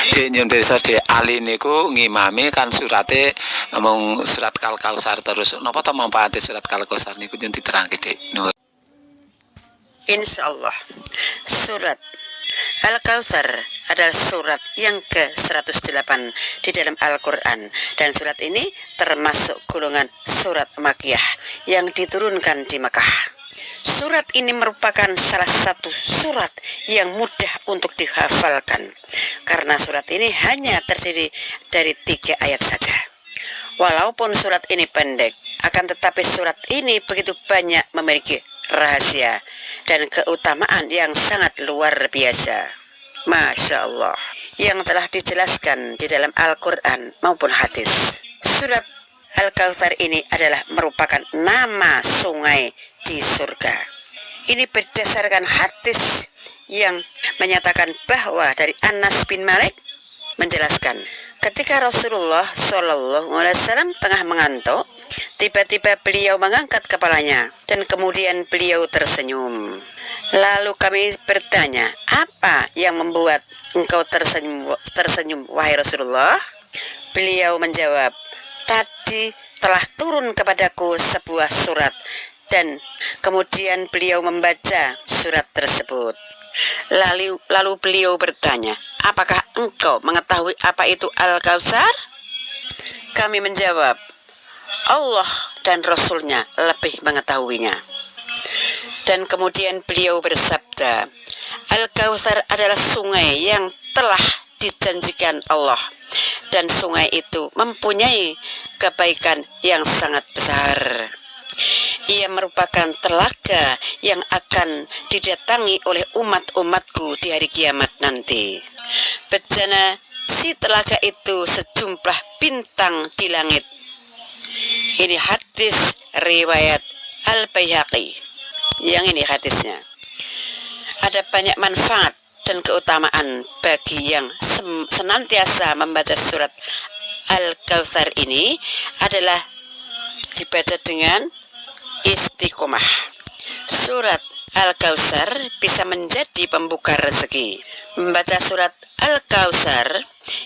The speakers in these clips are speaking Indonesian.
Di nyun pirsa di Ali niku ngimami kan surate mung surat Al-Kautsar terus napa ta manfaate surat Al-Kautsar niku nyun diterangke Dik. Nuwun. Insyaallah surat Al-Kautsar adalah surat yang ke-108 di dalam Al-Quran, dan surat ini termasuk golongan surat Makkiyah yang diturunkan di Makkah. Surat ini merupakan salah satu surat yang mudah untuk dihafalkan karena surat ini hanya terdiri dari 3 ayat saja. Walaupun surat ini pendek, akan tetapi surat ini begitu banyak memiliki rahasia dan keutamaan yang sangat luar biasa. Masya Allah, yang telah dijelaskan di dalam Al-Quran maupun hadis. Surat Al-Kautsar ini adalah merupakan nama sungai di surga. Ini berdasarkan hadis yang menyatakan bahwa dari Anas bin Malik menjelaskan, ketika Rasulullah SAW tengah mengantuk, tiba-tiba beliau mengangkat kepalanya dan kemudian beliau tersenyum. Lalu kami bertanya, apa yang membuat engkau tersenyum wahai Rasulullah? Beliau menjawab, tadi telah turun kepadaku sebuah surat, dan kemudian beliau membaca surat tersebut. Lalu beliau bertanya, apakah engkau mengetahui apa itu Al-Kautsar? Kami menjawab, Allah dan Rasulnya lebih mengetahuinya. Dan kemudian beliau bersabda, Al-Kautsar adalah sungai yang telah dijanjikan Allah, dan sungai itu mempunyai kebaikan yang sangat besar. Ia merupakan telaga yang akan didatangi oleh umat-umatku di hari kiamat nanti. Bejana si telaga itu sejumlah bintang di langit. Ini hadis riwayat Al-Baihaqi. Yang ini hadisnya. Ada banyak manfaat dan keutamaan bagi yang senantiasa membaca surat Al-Kautsar ini adalah dibaca dengan istiqomah. Surat Al-Kautsar bisa menjadi pembuka rezeki. Membaca surat Al-Kautsar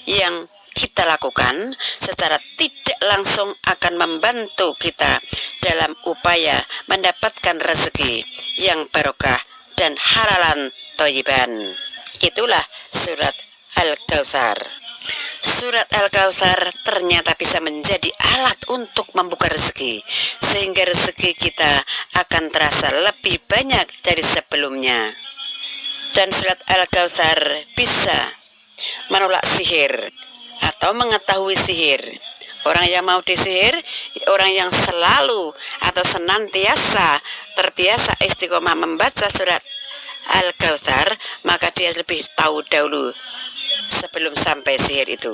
yang kita lakukan secara tidak langsung akan membantu kita dalam upaya mendapatkan rezeki yang barokah dan halalan thayyiban. Itulah surat Al-Kautsar. Surat Al-Kautsar ternyata bisa menjadi alat untuk membuka rezeki, sehingga rezeki kita akan terasa lebih banyak dari sebelumnya. Dan surat Al-Kautsar bisa menolak sihir atau mengetahui sihir. Orang yang mau disihir, orang yang selalu atau senantiasa terbiasa istiqomah membaca surat Al-Kautsar, maka dia lebih tahu dahulu sebelum sampai sihir itu.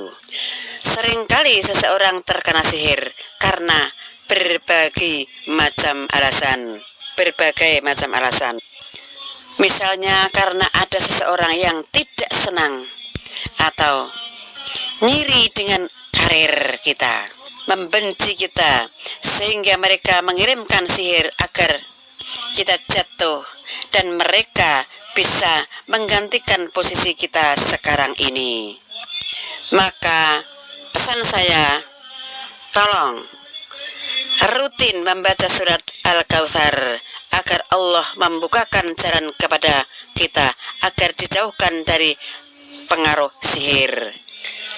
Seringkali seseorang terkena sihir karena berbagai macam alasan. Misalnya karena ada seseorang yang tidak senang atau ngiri dengan karir kita, membenci kita, sehingga mereka mengirimkan sihir agar kita jatuh, dan mereka bisa menggantikan posisi kita sekarang ini. Maka pesan saya, tolong rutin membaca surat Al-Kautsar agar Allah membukakan jalan kepada kita agar dijauhkan dari pengaruh sihir.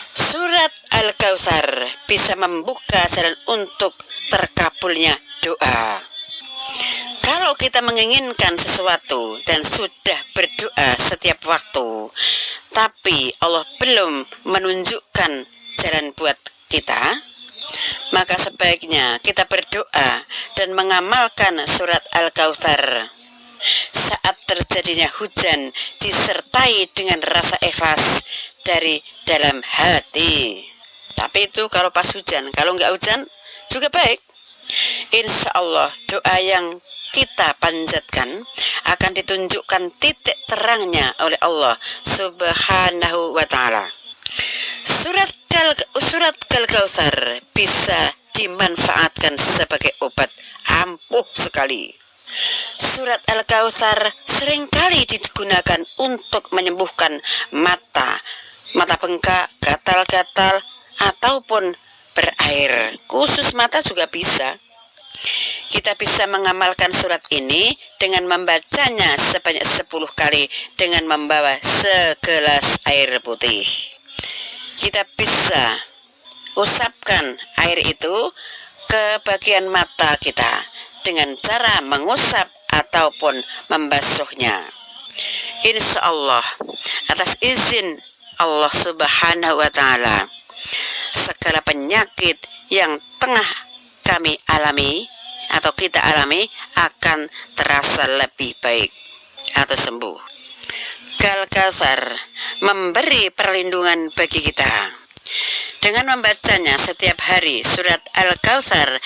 Surat Al-Kautsar bisa membuka jalan untuk terkabulnya doa. Kalau kita menginginkan sesuatu dan sudah berdoa setiap waktu, tapi Allah belum menunjukkan jalan buat kita, maka sebaiknya kita berdoa dan mengamalkan surat Al-Kautsar. Saat terjadinya hujan, disertai dengan rasa ikhlas dari dalam hati. Tapi itu kalau pas hujan, kalau nggak hujan juga baik. Insya Allah doa yang kita panjatkan akan ditunjukkan titik terangnya oleh Allah Subhanahu wa ta'ala. Surat Al-Kautsar bisa dimanfaatkan sebagai obat ampuh sekali. Surat Al-Kautsar seringkali digunakan untuk menyembuhkan mata, mata bengkak, gatal-gatal, ataupun berair. Khusus mata juga bisa. Kita bisa mengamalkan surat ini dengan membacanya sebanyak 10 kali dengan membawa segelas air putih. Kita bisa usapkan air itu ke bagian mata kita dengan cara mengusap ataupun membasuhnya. Insya Allah, atas izin Allah Subhanahu wa Ta'ala, segala penyakit yang tengah kami alami atau kita alami akan terasa lebih baik atau sembuh. Al-Kautsar memberi perlindungan bagi kita. Dengan membacanya setiap hari, surat Al-Kautsar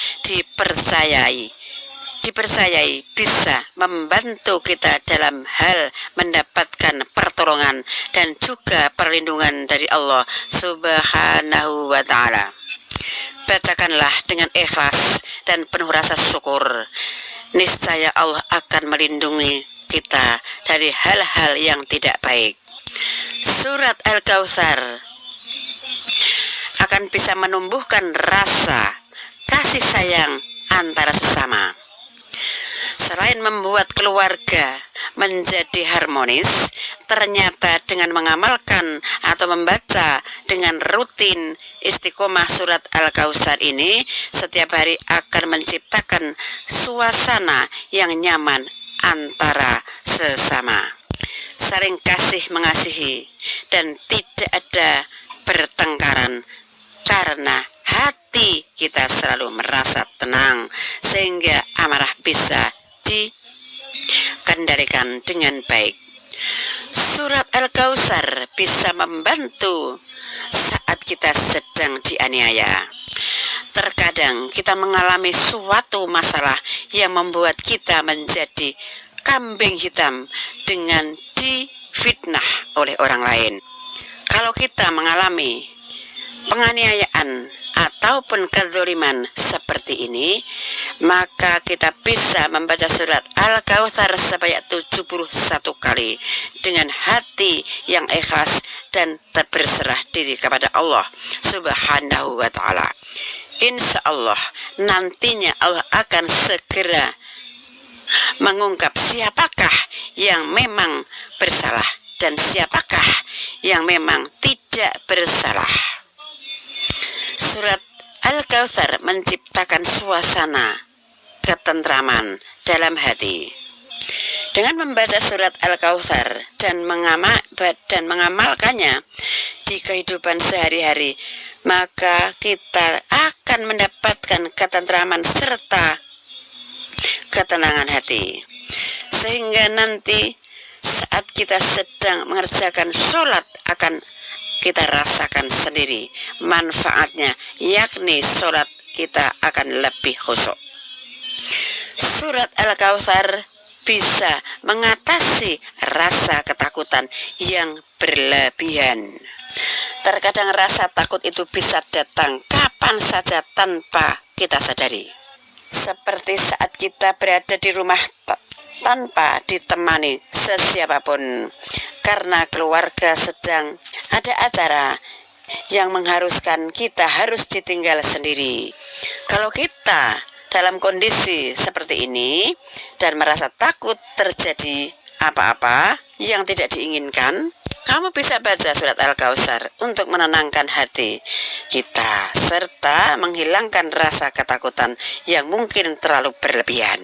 dipercayai bisa membantu kita dalam hal mendapatkan pertolongan dan juga perlindungan dari Allah Subhanahu wa Ta'ala. Bacakanlah dengan ikhlas dan penuh rasa syukur. Niscaya Allah akan melindungi kita dari hal-hal yang tidak baik. Surat Al-Kautsar akan bisa menumbuhkan rasa kasih sayang antara sesama. Selain membuat keluarga menjadi harmonis, ternyata dengan mengamalkan atau membaca dengan rutin istiqomah surat Al-Kautsar ini setiap hari akan menciptakan suasana yang nyaman antara sesama, saling kasih mengasihi, dan tidak ada pertengkaran karena hati kita selalu merasa tenang sehingga amarah bisa dikendalikan dengan baik. Surat Al-Kautsar bisa membantu saat kita sedang dianiaya. Terkadang kita mengalami suatu masalah yang membuat kita menjadi kambing hitam dengan difitnah oleh orang lain. Kalau kita mengalami penganiayaan ataupun kezaliman seperti ini, maka kita bisa membaca surat Al-Kautsar sebanyak 71 kali dengan hati yang ikhlas dan berserah diri kepada Allah Subhanahu wa Ta'ala. Insya Allah nantinya Allah akan segera mengungkap siapakah yang memang bersalah dan siapakah yang memang tidak bersalah. Surat Al-Kautsar menciptakan suasana ketentraman dalam hati. Dengan membaca surat Al-Kautsar dan mengamalkannya di kehidupan sehari-hari, maka kita akan mendapatkan ketentraman serta ketenangan hati. Sehingga nanti saat kita sedang mengerjakan sholat akan kita rasakan sendiri manfaatnya, yakni sholat kita akan lebih khusyuk. Surat Al-Kautsar bisa mengatasi rasa ketakutan yang berlebihan. Terkadang rasa takut itu bisa datang kapan saja tanpa kita sadari. Seperti saat kita berada di rumah tanpa ditemani sesiapapun, karena keluarga sedang ada acara yang mengharuskan kita harus ditinggal sendiri. Kalau kita dalam kondisi seperti ini dan merasa takut terjadi apa-apa yang tidak diinginkan, kamu bisa baca surat Al-Kautsar untuk menenangkan hati kita serta menghilangkan rasa ketakutan yang mungkin terlalu berlebihan.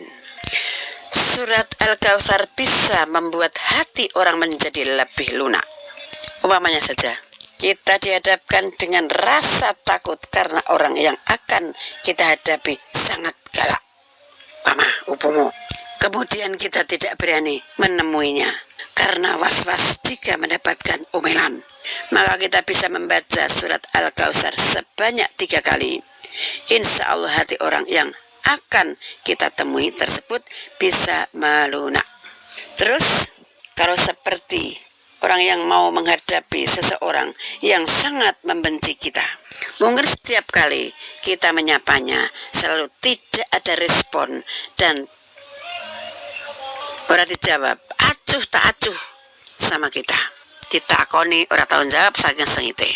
Surat Al-Kautsar bisa membuat hati orang menjadi lebih lunak. Umpamanya saja, kita dihadapkan dengan rasa takut karena orang yang akan kita hadapi sangat galak, umpama. Kemudian kita tidak berani menemuinya karena was-was jika mendapatkan omelan. Maka kita bisa membaca surat Al-Kautsar sebanyak 3 kali. Insya Allah hati orang yang akan kita temui tersebut bisa melunak. Terus kalau seperti orang yang mau menghadapi seseorang yang sangat membenci kita, mungkin setiap kali kita menyapanya selalu tidak ada respon dan orang dijawab acuh tak acuh sama kita. ditakoni ora tau jawab saking sengite.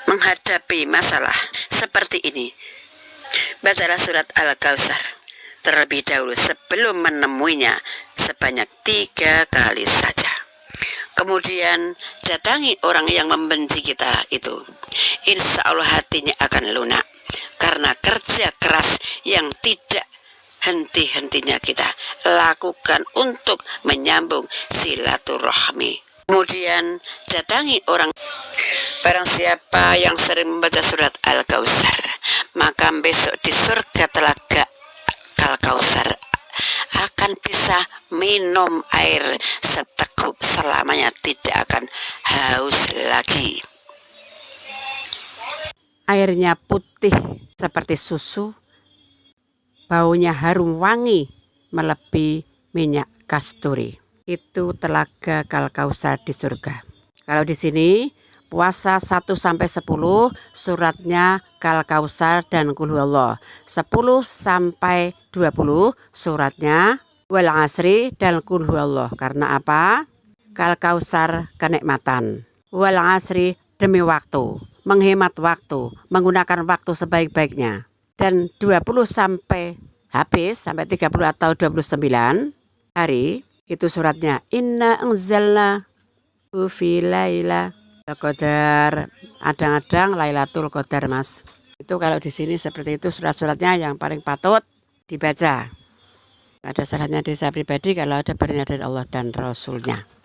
Menghadapi masalah seperti ini, bacalah surat Al-Kautsar terlebih dahulu sebelum menemuinya sebanyak 3 kali saja. Kemudian datangi orang yang membenci kita itu. Insya Allah hatinya akan lunak karena kerja keras yang tidak henti-hentinya kita lakukan untuk menyambung silaturahmi. Kemudian datangi orang. Barang siapa yang sering membaca surat Al-Kautsar, maka besok di surga telaga Al-Kautsar akan bisa minum air seteguk selamanya, tidak akan haus lagi. Airnya putih seperti susu, baunya harum wangi melebihi minyak kasturi. Itu telaga Al-Kautsar di surga. Kalau di sini puasa 1 sampai 10 suratnya Al-Kautsar dan Qul Huwallah. 10 sampai 20 suratnya Wal Asri dan Qul Huwallah. Karena apa? Al-Kautsar kenikmatan. Wal Asri demi waktu, menghemat waktu, menggunakan waktu sebaik-baiknya. Dan 20 sampai habis sampai 30 atau 29 hari itu suratnya Inna anzalna fi laila Qadar, adang-adang Lailatul Qadar, Mas. Itu kalau di sini seperti itu surat-suratnya yang paling patut dibaca. Ada salahnya desa pribadi kalau ada perintah dari Allah dan Rasulnya.